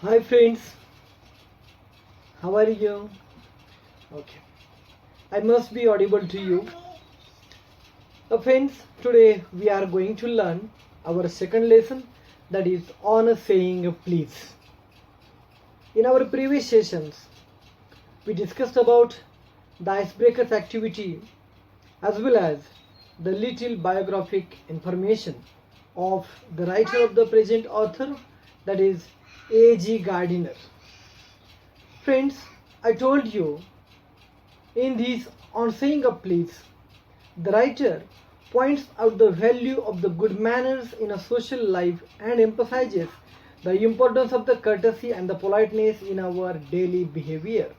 Hi friends, how are you? Okay, I must be audible to you. Friends, today we are going to learn our second lesson, that is on saying please. In our previous sessions, we discussed about the icebreakers activity as well as the little biographic information of the writer of the present author, that is A.G. Gardiner. Friends, I told you in this on saying a please, the writer points out the value of the good manners in a social life and emphasizes the importance of the courtesy and the politeness in our daily behavior.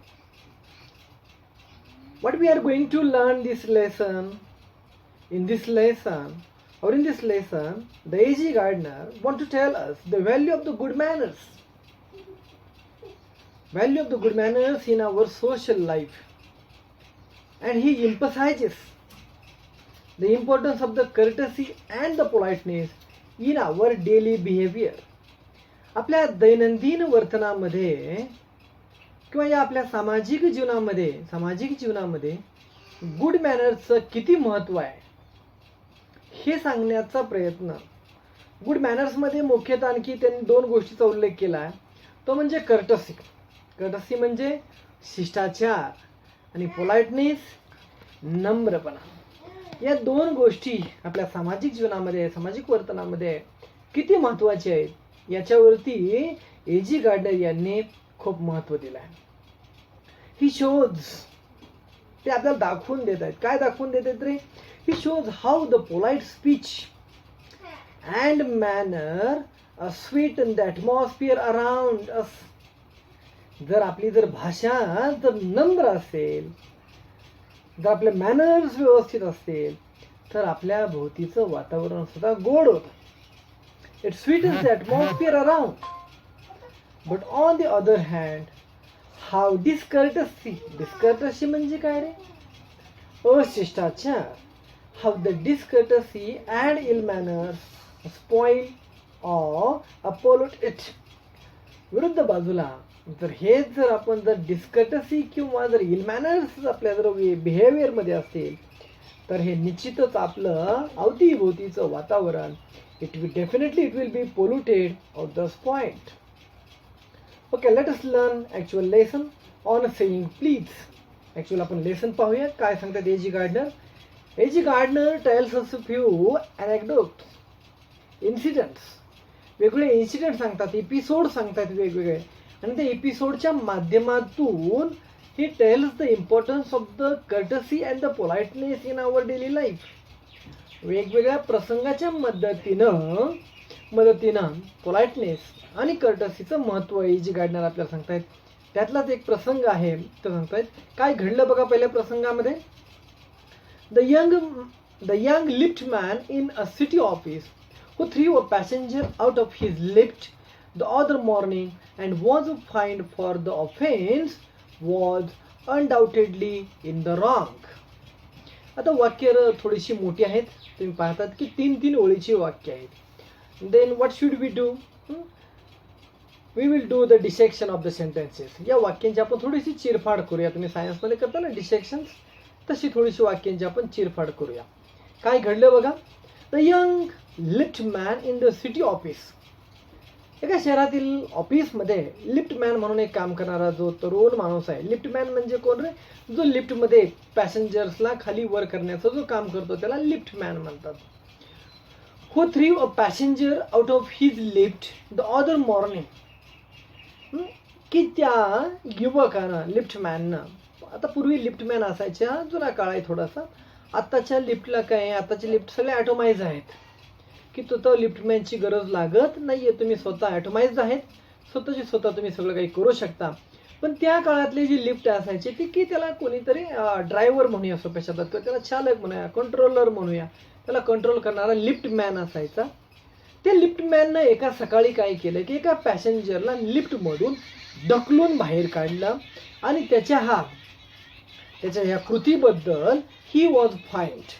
What we are going to learn in this lesson, the A.G. Gardner want to tell us the value of the good manners. Value of the good manners in our social life. And he emphasizes the importance of the courtesy and the politeness in our daily behavior. आपल्या दैनंदिन वर्तनामध्ये किंवा या आपल्या सामाजिक जीवनामध्ये good मॅनर्सचं किती महत्त्व आहे हे सांगण्याचा प्रयत्न. गुड मॅनर्समध्ये मुख्यतः आणखी त्यांनी दोन गोष्टीचा उल्लेख केला आहे, तो म्हणजे कर्टसी. कर्टसी म्हणजे शिष्टाचार आणि पोलाइटनेस नम्रपणा. या दोन गोष्टी आपल्या सामाजिक जीवनामध्ये सामाजिक वर्तनामध्ये किती महत्त्वाचे आहेत याच्यावरती A.G. गार्डनर यांनी खूप महत्त्व दिलं आहे. ही शोज ते आपल्याला दाखवून देत आहेत. काय दाखवून देत आहेत रे? He shows how the polite speech and manner sweeten the atmosphere around us. जर आपली भाषा जर नम्र असेल, जर आपले मॅनर्स व्यवस्थित असतील, तर आपल्या भोवतीचं वातावरण सुद्धा गोड होतं. It sweetens the atmosphere around. But on the other hand, how discourtesy म्हणजे काय रे? अशिष्टाचार. How the discourtesy and ill manners spoil or pollute it. विरुद्ध बाजूला जर आपण डिस्कर्टसी किंवा जर इल मॅनर्स आपल्या जर बिहेवियरमध्ये असतील, तर हे निश्चितच आपलं अवतीभोवतीचं वातावरण it will be polluted or the spoiled. Okay, let us learn actual lesson on saying please. Actual आपण लेसन पाहूया काय सांगतात A.G. Gardner. A.G. Gardner tells us few anecdotes, incidents. वेगवेगळे इन्सिडेंट सांगतात, एपिसोड सांगतात वेगवेगळे, आणि त्या एपिसोडच्या माध्यमातून he tells the importance of the courtesy and the politeness in our daily life. वेगवेगळ्या प्रसंगाच्या मदतीनं पोलाइटनेस आणि कर्टसीचं महत्त्व A.G. गार्डनर आपल्याला सांगतायत. त्यातलाच एक प्रसंग आहे, तो सांगतायत. काय घडलं बघा पहिल्या प्रसंगामध्ये. The young lift man in a city office who threw a passenger out of his lift the other morning and was fined for the offense was undoubtedly in the wrong. आता वाक्य थोडीशी मोठी आहेत, तुम्ही पाहतात की 3 ओळीची वाक्य आहेत. Then what should we do? We will do the dissection of the sentences. या वाक्यांची आपण थोडीशी चिरफाड करूया. तुम्ही सायन्समध्ये करता ना डिसेक्शन्स, तशी थोडीशी वाक्यांची आपण चिरफाड करूया. काय घडलं बघा. The young lift man in the city office. एका शहरातील ऑफिसमध्ये लिफ्टमॅन म्हणून एक काम करणारा जो तरुण माणूस आहे. लिफ्टमॅन म्हणजे कोण रे? जो लिफ्टमध्ये पॅसेंजर्सला खाली वर करण्याचं जो काम करतो त्याला लिफ्टमॅन म्हणतात. Who threw a passenger out of his lift the other morning. की त्या युवकानं लिफ्टमॅननं, आता पूर्वी लिफ्टमॅन असायच्या, जुना काळ आहे थोडासा. आत्ताच्या लिफ्टला काय, आत्ताचे लिफ्ट सगळे ॲटोमाइज आहेत की तो लिफ्टमॅनची गरज लागत नाही आहे. तुम्ही स्वतः ॲटोमाइज आहेत, स्वतः तुम्ही सगळं काही करू शकता. पण त्या काळातले जी लिफ्ट असायची ती की त्याला कोणीतरी ड्रायव्हर म्हणूया सोप्या शब्दात, किंवा त्याला चालक म्हणूया, कंट्रोलर म्हणूया, त्याला कंट्रोल करणारा लिफ्टमॅन असायचा. त्या लिफ्टमॅननं एका सकाळी काय केलं की एका पॅसेंजरला लिफ्टमधून ढकलून बाहेर काढलं आणि त्याच्या ह्या कृतीबद्दल he was fined.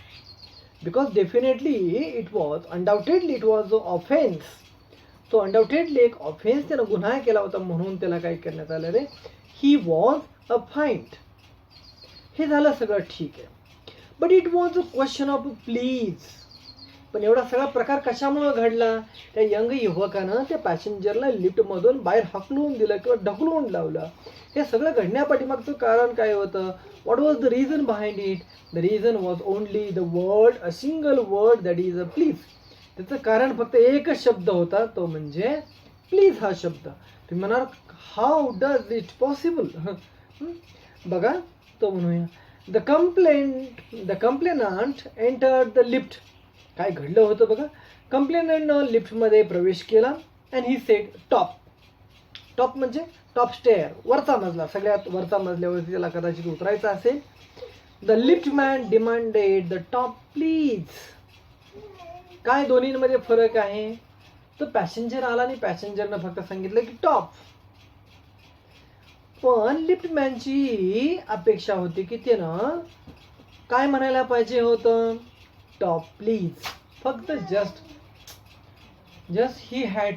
because definitely it was, undoubtedly it was an offense तो अनडाउटेडली एक ऑफेन्स, त्यानं गुन्हा केला होता म्हणून त्याला काय करण्यात आलं रे, ही वॉज अ फाईंड. हे झालं सगळं ठीक आहे. But it was a question of please. पण एवढा सगळा प्रकार कशामुळे घडला? त्या यंग युवकानं त्या पॅसेंजरला लिफ्टमधून बाहेर हकलून दिलं किंवा ढकलून लावलं. हे सगळं घडण्यापाठीमागचं कारण काय होतं? What was the reason behind it? The reason was only the word, a single word, that is a please. त्याचं कारण फक्त एकच शब्द होता, तो म्हणजे प्लीज हा शब्द. तुम्ही म्हणाल हाऊ डज इट पॉसिबल? बघा, तो म्हणूया the complainant entered the lift. काय घडलं होतं बघा, कंप्लेनंटनं लिफ्टमध्ये प्रवेश केला and he said top. Top म्हणजे टॉप स्टेअर, वरचा मजला, सगळ्यात वरचा मजल्यावरती त्याला कदाचित उतरायचं असेल. The liftman demanded the top please. काय दोन्हीमध्ये फरक आहे? तो पॅसेंजर आला आणि पॅसेंजरनं फक्त सांगितलं की टॉप. पण लिफ्टमॅनची अपेक्षा होती की त्यानं काय म्हणायला पाहिजे होतं? Top please. फक्त just he had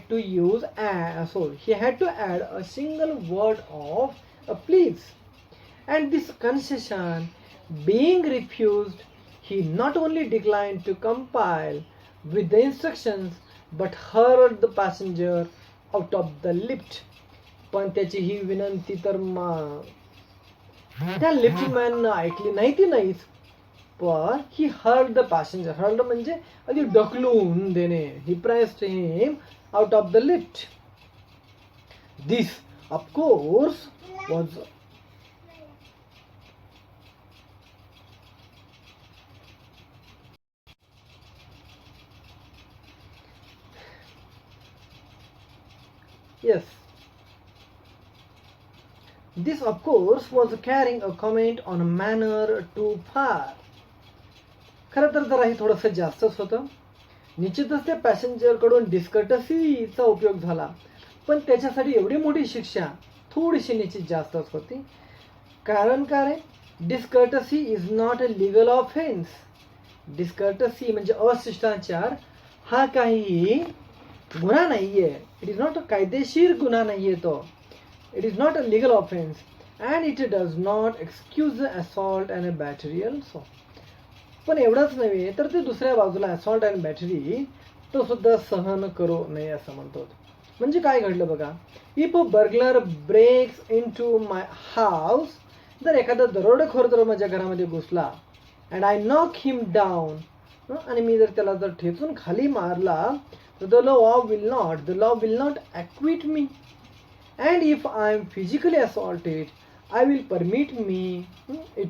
to add a single word of a please. And this concession being refused, he not only declined to comply with the instructions but hurled the passenger out of the lift. पण त्याची ही विनंती तर त्या liftman ऐकली नाही ती नाहीच. पण he hurled the passenger, hurled म्हणजे अगदी ढकलून देणे. He pressed him out of the lift. This of course was This of course was carrying a comment on a manner too far. खरं तर जरा हे थोडंसं जास्तच होतं. निश्चितच त्या पॅसेंजरकडून डिस्कर्टसीचा उपयोग झाला, पण त्याच्यासाठी एवढी मोठी शिक्षा थोडीशी निश्चित जास्तच होती. कारण काय रे? Discourtesy is not a legal offence. Discourtesy म्हणजे अशिष्टाचार हा काही गुन्हा नाहीये. इट इज नॉट अ कायदेशीर गुन्हा नाहीये तो. It is not a legal offense and it does not excuse the assault and a battery also. पण एवढंच नव्हे तर ते दुसऱ्या बाजूला असॉल्ट अँड बॅटरी तो सुद्धा सहन करू नये असं म्हणतो. म्हणजे काय घडलं बघा, if a burglar breaks into my house, जर एखादा दरोडेखोर जर माझ्या घरामध्ये घुसला and I knock him down, आणि मी जर त्याला जर ठेचून खाली मारला, तर the law will not acquit me. And if I am physically assaulted, it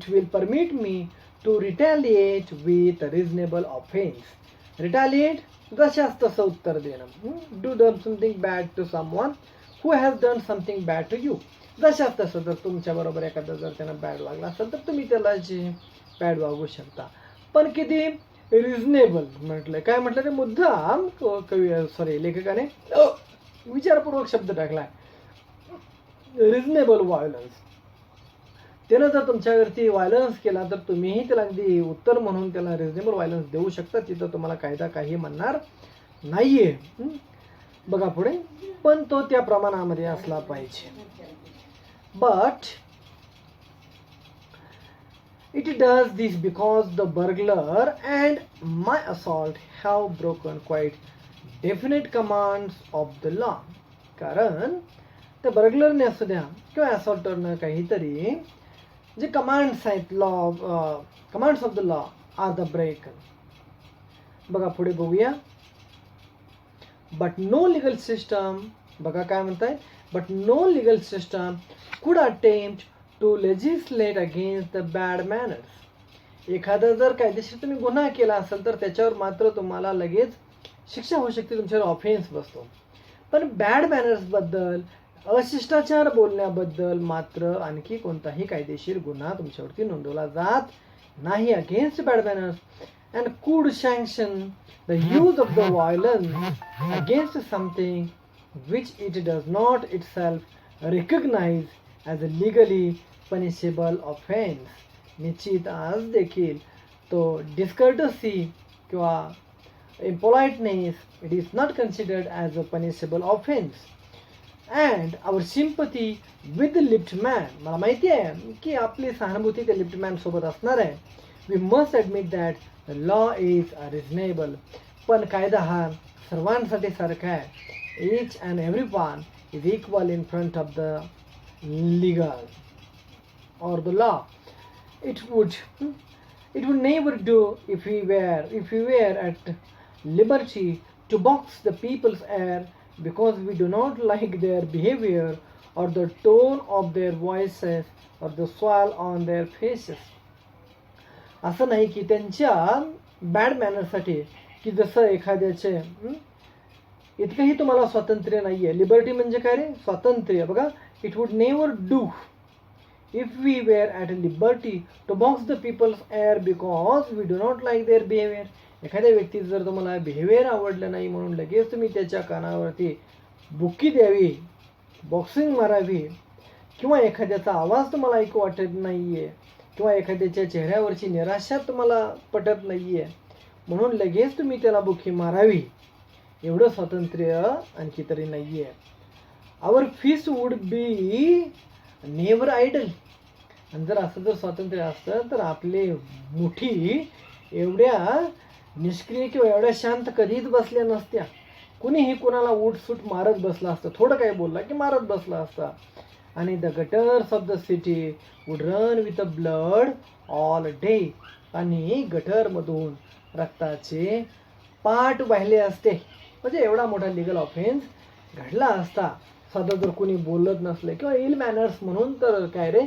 will permit me to retaliate with a reasonable offense. Retaliate, जशास तसं उत्तर देणं. Do something bad to someone who has done something bad to you. जशास तसं जर तुमच्या बरोबर एखादा जर त्यांना बॅड वागला असेल तर तुम्ही त्याला जे बॅड वागू शकता. पण किती रिझनेबल म्हटलं, काय म्हटलं ते मुद्दाम लेखकाने विचारपूर्वक शब्द टाकलाय. Reasonable violence. त्यानं जर तुमच्यावरती व्हायलन्स केला तर तुम्हीही त्याला अगदी उत्तर म्हणून त्याला रिझनेबल व्हायलन्स देऊ शकता. तिथं तुम्हाला कायदा काही म्हणणार नाहीये. बघा पुढे, पण तो त्या प्रमाणामध्ये असला पाहिजे. But it does this because the burglar and my assault have broken quite definite commands of the law. कारण त्या बर्गलरने असू द्या किंवा असॉल्टरनं काहीतरी जे कमांड्स आहेत, commands of the law are the break. बघा पुढे बघूया. बट नो लिगल सिस्टम, बघा काय म्हणताय, but no legal system could attempt to legislate against the bad manners. एखादा जर कायदेशीर तुम्ही गुन्हा केला असेल तर त्याच्यावर मात्र तुम्हाला लगेच शिक्षा होऊ शकते, तुमच्यावर ऑफेन्स बसतो. पण बॅड मॅनर्स बद्दल, अशिष्टाचार बोलण्याबद्दल मात्र आणखी कोणताही कायदेशीर गुन्हा तुमच्यावरती नोंदवला जात नाही. Against bad manners and could sanction the use of the violence against something which it does not itself recognise as a legally punishable offence. निश्चित आज देखील तो डिस्कर्टसी किंवा impoliteness, it is not considered as a punishable offense. And our sympathy with the lift man, मला माहिती आहे की आपली सहानुभूती त्या लिफ्ट मॅन सोबत असणार आहे. We must admit that the law is reasonable. पण कायदा हा सर्वांसाठी सारखा आहे. each and everyone is equal in front of the legal or the law. It would never do if we were at liberty to box the people's air because we do not like their behavior or the tone of their voices or the swell on their faces. असं नाही की त्यांच्या bad मॅनरसाठी की जसं एखाद्याचे इतकंही तुम्हाला स्वातंत्र्य नाही आहे. लिबर्टी म्हणजे काय रे? स्वातंत्र्य. बघा, it would never do if we were at liberty to box the people's air because we do not like their behavior. एखाद्या व्यक्तीचं जर तुम्हाला बिहेवियर आवडलं नाही म्हणून लगेच तुम्ही त्याच्या कानावरती बुक्की द्यावी, बॉक्सिंग मारावी, किंवा एखाद्याचा आवाज तुम्हाला ऐकू वाटत नाहीये, किंवा एखाद्याच्या चेहऱ्यावरची निराशा तुम्हाला पटत नाहीये म्हणून लगेच तुम्ही त्याला बुक्की मारावी, एवढं स्वातंत्र्य आणखी तरी नाहीये. Our fist would be never idle. आणि जर असं जर स्वातंत्र्य असतं तर आपले मुठी एवढ्या निष्क्रिय किंवा एवढ्या शांत कधीच बसल्या नसत्या. कुणीही कुणाला उठसूट मारत बसला असतं, थोडं काही बोलला की मारत बसला असता. आणि the gutters of the city would run with a blood all day. आणि गटरमधून रक्ताचे पाट वाहिले असते. म्हणजे एवढा मोठा लिगल ऑफेन्स घडला असता साधं जर कोणी बोलत नसले किंवा इल मॅनर्स म्हणून. तर काय रे,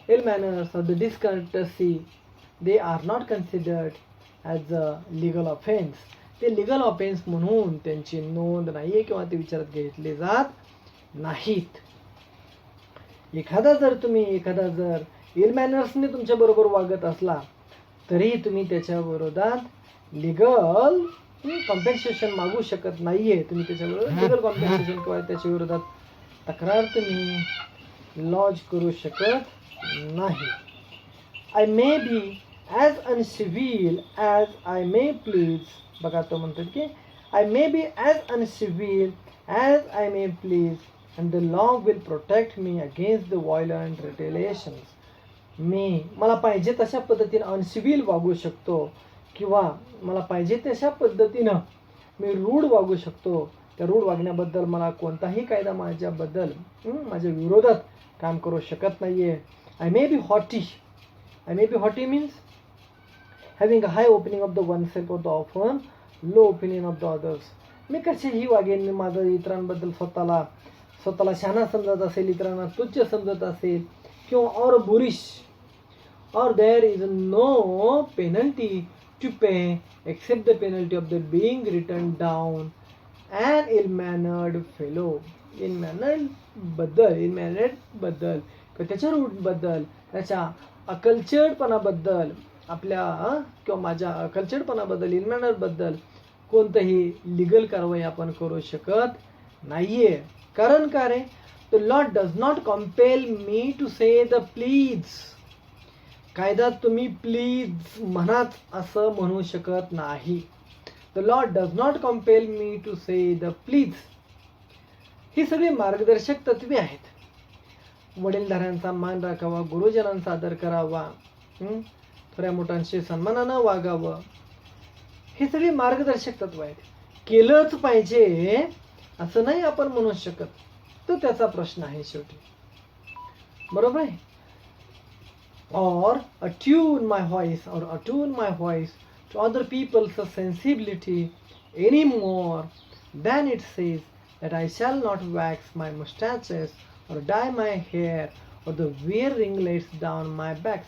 ill manners of the discourtesy they are not considered as a legal offence. ते लिगल ऑफेन्स म्हणून त्यांची नोंद नाही आहे किंवा ते विचारात घेतले जात नाहीत. एखादा जर इल मॅनर्सने तुमच्याबरोबर वागत असला तरी तुम्ही त्याच्या विरोधात लिगल कॉम्पेन्सेशन मागू शकत नाहीये. तुम्ही त्याच्याबरोबर लिगल कॉम्पेन्सेशन किंवा त्याच्या विरोधात तक्रार तुम्ही लॉज करू शकत नाही. I may be as uncivil as I may please. बघा, तो म्हणतात की I may be as uncivil as I may please and the law will protect me against the violent retaliations. मला पाहिजे तशा पद्धतीनं अनसिव्हिल वागू शकतो किंवा मला पाहिजे तशा पद्धतीनं मी रूढ वागू शकतो. त्या रूढ वागण्याबद्दल मला कोणताही कायदा माझ्या विरोधात काम करू शकत नाहीये. I may be haughty means having a high opinion of the one self of the often low opinion of the others. मी कशीही वागेन, मी माझं इतरांबद्दल स्वतःला शहाणा समजत असेल, इतरांना तुच्छ समजत असेल किंवा और बुरिश or there is no penalty to pay except the penalty of the being written down an ill-mannered fellow. ill-mannered बद्दल त्याच्या रूट बद्दल, त्याच्या अकल्चर्डपणाबद्दल, आपल्या किंवा माझ्या अकल्चर्डपणाबद्दल, इल-मॅनर बद्दल कोणतंही लिगल कारवाई आपण करू शकत नाहीये. कारण का रे? The law does not compel me to say the please. कायदा तुम्ही प्लीज म्हणाच असं म्हणू शकत नाही. The law does not compel me to say the please. ही सगळी मार्गदर्शक तत्वे आहेत. वडीलधाऱ्यांचा मान राखावा, गुरुजनांचा आदर करावा, थोड्या मोठ्यांशी सन्मानानं वागावं, ही सगळी मार्गदर्शक तत्व आहेत. केलंच पाहिजे असं नाही आपण म्हणू शकत. तो त्याचा प्रश्न आहे शेवटी. बरोबर आहे? or attune my voice to other people's sensibility any more than it says that I shall not wax my mustaches or dye my hair or the wear ringlets down my back.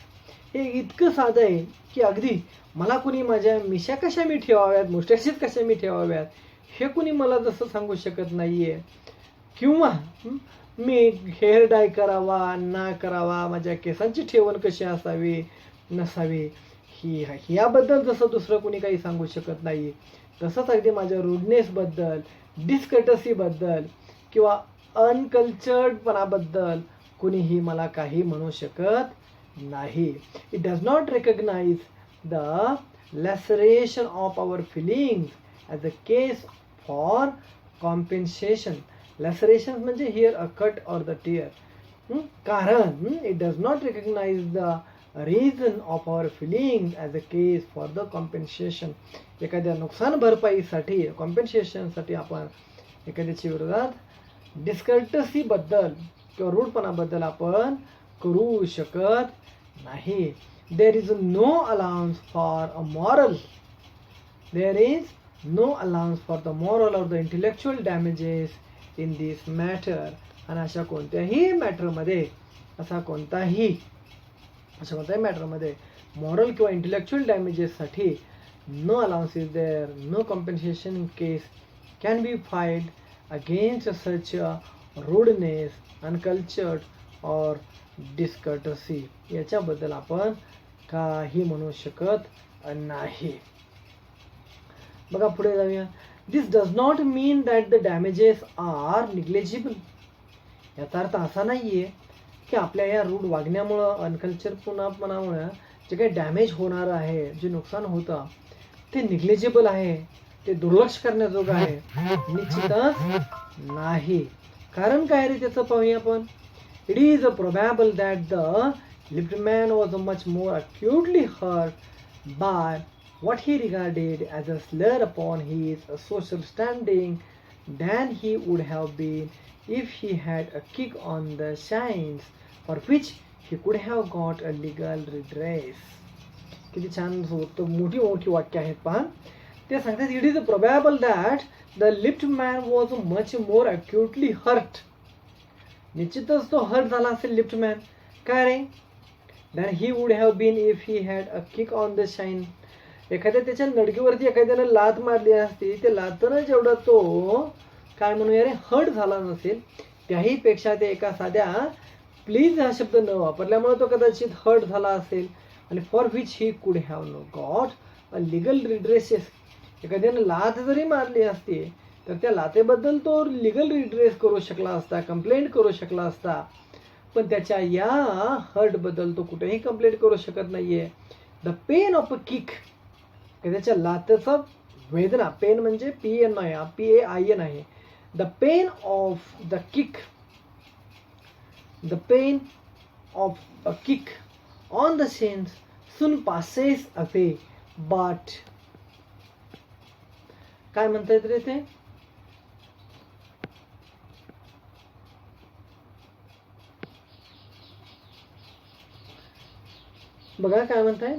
हे इतकं साधं आहे की अगदी मला कुणी माझ्या मिशा कशा मी ठेवाव्यात, मुस्टॅचेस कशा मी ठेवाव्यात हे कुणी मला जसं सांगू शकत नाहीये. किंवा मी हेअर डाय करावा ना करावा, माझ्या केसांची ठेवण कशी असावी नसावी याबद्दल जसं दुसरं कुणी काही सांगू शकत नाही, तसंच अगदी माझ्या रूडनेसबद्दल, डिस्कर्टसीबद्दल किंवा अनकल्चर्डपणाबद्दल कुणीही मला काही म्हणू शकत नाही. It does not recognise the laceration of our feelings as a case for compensation. Lacerations म्हणजे here a cut or the tear. कारण it does not recognize the reason of our feelings as a case for the compensation. एखाद्या नुकसान भरपाईसाठी कॉम्पेन्सेशनसाठी आपण एखाद्याच्या विरोधात डिस्कर्टसी बद्दल किंवा रूडपणाबद्दल आपण करू शकत नाही. There is no allowance for a moral. There is no allowance for the moral or the intellectual damages in this matter. आणि अशा कोणत्याही मॅटरमध्ये मॅटरमध्ये मॉरल किंवा इंटेलेक्च्युअल डॅमेजेससाठी no allowance is there, no compensation case can be filed against such rudeness, uncultured और discourtesy. याच्याबद्दल आपण काही म्हणू शकत नाही. बघा पुढे जाऊया. This does not mean that the damages are negligible. याचा अर्थ असा नाहीये की आपल्या या रूढ वागण्यामुळं, अनकल्चरपणामुळं जे काही डॅमेज होणार आहे, जे नुकसान होतं ते निग्लेजिबल आहे, ते दुर्लक्ष करण्याजोगं आहे. निश्चितच नाही. कारण काय रे त्याचं पाहूया आपण. It is probable that the liftman was much more acutely hurt by what he regarded as a slur upon his social standing than he would have been if he had a kick on the shines for which he could have got a legal redress. किती छान मोठी वाक्य आहेत पहा. ते सांगतात it is probable that the lift man was much more acutely hurt. निश्चितच तो हर्ट झाला असेल लिफ्ट मॅन. काय रे? Than he would have been if he had a kick on the shin. एखाद्या त्याच्या नडगीवरती एखाद्यानं लात मारली असती, ते लातनं जेवढा तो काय म्हणूया रे हर्ट झाला नसेल, त्याही पेक्षा ते एका साध्या प्लीज हा शब्द न वापरल्यामुळे तो कदाचित हर्ट झाला असेल. आणि for which he could have no got a legal redresses. एखाद्यानं लात जरी मारली असती तर त्या लातेबद्दल तो लिगल रिड्रेस करू शकला असता, कंप्लेंट करू शकला असता. पण त्याच्या या हर्टबद्दल तो कुठेही कंप्लेंट करू शकत नाहीये. The pain of a kick, त्याच्या लातेचा वेदना, पेन म्हणजे PAIN आहे. The pain of the kick, the pain of a kick on the shins soon passes away, but काय म्हणता येत रे ते? बघा काय म्हणताय.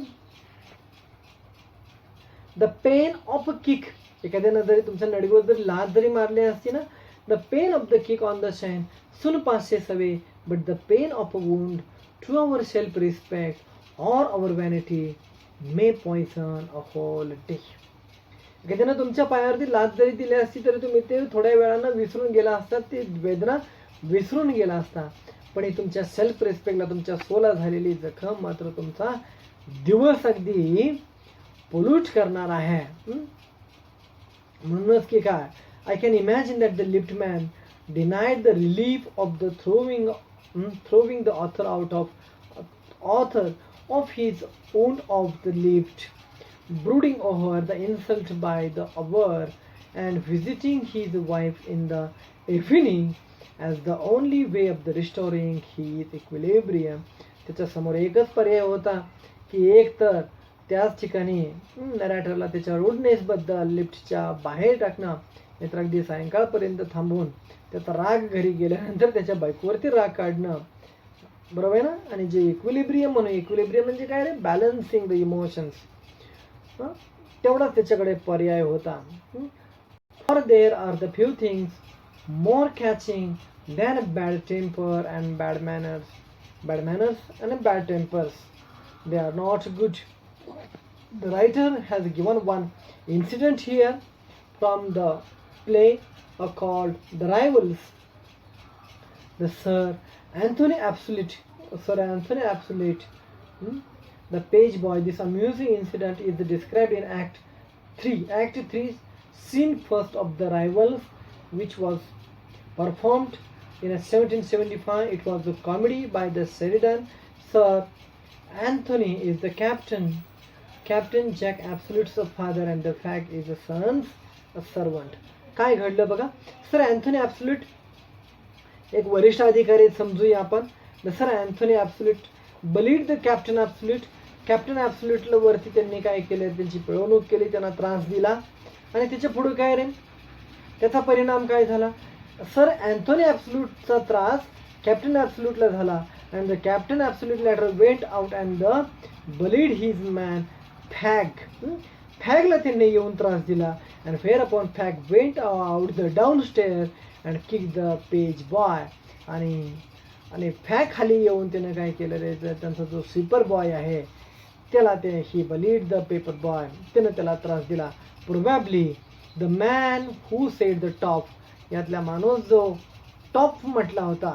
The pain of a kick, एखाद्यानं जरी तुमच्या नडीवर जरी लात जरी मारली असती ना, the pain of the kick on the shine soon passes away, but the pain of a wound to our self respect or our vanity may poison a whole day. एखाद्यानं तुमच्या पायावरती लात जरी दिली असती तरी तुम्ही ते थोड्या वेळानं विसरून गेला असतात, ती वेदना विसरून गेला असता. पण ही तुमच्या सेल्फ रिस्पेक्टला, तुमच्या सोला झालेली जखम मात्र तुमचा दिवस अगदी पोल्यूट करणार आहे. म्हणूनच की काय, I can imagine that the lift man denied the relief of the throwing the author of his wound of the lift, brooding over the insult by the hour, and visiting his wife in the evening as the only way of the restoring his equilibrium. त्याच्या समोर एकच पर्याय होता की एक तर त्याच ठिकाणी नॅरेटरला त्याच्या रूडनेस बद्दल लिफ्टच्या बाहेर टाकणं, नाहीतर अगदी सायंकाळपर्यंत थांबून त्याचा राग घरी गेल्यानंतर त्याच्या बायकोवरती राग काढणं. बरोबर आहे ना. आणि जे इक्विलिब्रियम म्हणजे काय रे, बॅलन्सिंग द इमोशन्स, तेवढाच त्याच्याकडे पर्याय होता. For there are the few things more catching than bad temper and bad manners and bad tempers. They are not good. The writer has given one incident here from the play called The Rivals. The Sir Anthony Absolute, the page boy. This amusing incident is described in Act 3, scene first of The Rivals, which was performed in 1775. It was a comedy by the Sheridan. Sir Anthony is the captain Jack Absolute's father, and the fact is the son's a servant. काय घडलं बघा. Sir Anthony absolute एक वरिष्ठ अधिकारी समजूया आपण. Sir Anthony Absolute bullied the captain Absolute. Captain ॲब्सोल्यूटला वरती त्यांनी काय केलं, त्यांची पिळवणूक केली, त्यांना त्रास दिला आणि त्याच्या पुढे काय रे, त्याचा परिणाम काय झाला. सर अँथोनी ॲब्सोल्यूटचा त्रास कॅप्टन ॲब्सोल्यूटला झाला. And the captain Absolute later went out and the bullied his man Fag. फॅगला त्यांनी येऊन त्रास दिला. And fair upon Fag went out the down stair and kick the page boy. आणि फॅग खाली येऊन त्यानं काय केलं रे, त्यांचा जो स्वीपर बॉय आहे त्याला ते he bullied the paper boy, त्यानं त्याला त्रास दिला. Probably the man who said the top, यातला माणूस जो टॉप म्हटला होता,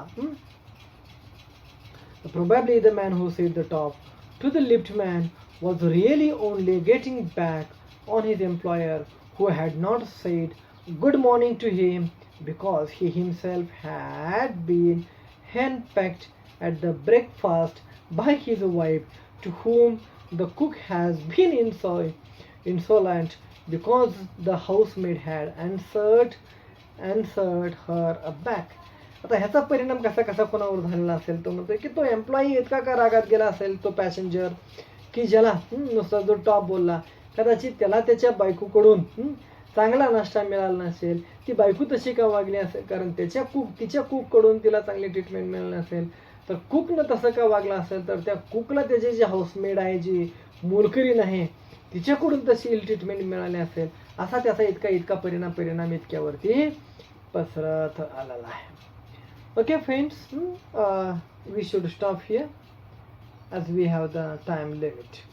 probably the man who said the top to the liftman was really only getting back on his employer who had not said good morning to him because he himself had been henpecked at the breakfast by his wife, to whom the cook has been insolent because the housemaid had answered her back. आता ह्याचा परिणाम कसा कसा कोणावर झालेला असेल, तो म्हणतोय की तो एम्प्लॉई इतका का रागात गेला असेल, तो पॅसेंजर, की ज्याला नुसता जो टॉप बोलला, कदाचित त्याला त्याच्या बायकोकडून चांगला नाश्ता मिळाला नसेल, ती बायको तशी का वागली असेल, कारण तिच्या कुककडून तिला चांगली ट्रीटमेंट मिळाली नसेल, तर कुकनं तसं का वागला असेल, तर त्या कुकला त्याची जी हाऊसमेड आहे, जी मोलकरीण आहे, तिच्याकडून तशी इल ट्रीटमेंट मिळाली असेल. असा त्याचा इतका परिणाम इतक्यावरती पसरत आलेला आहे. Okay friends, we should stop here as we have the time limit.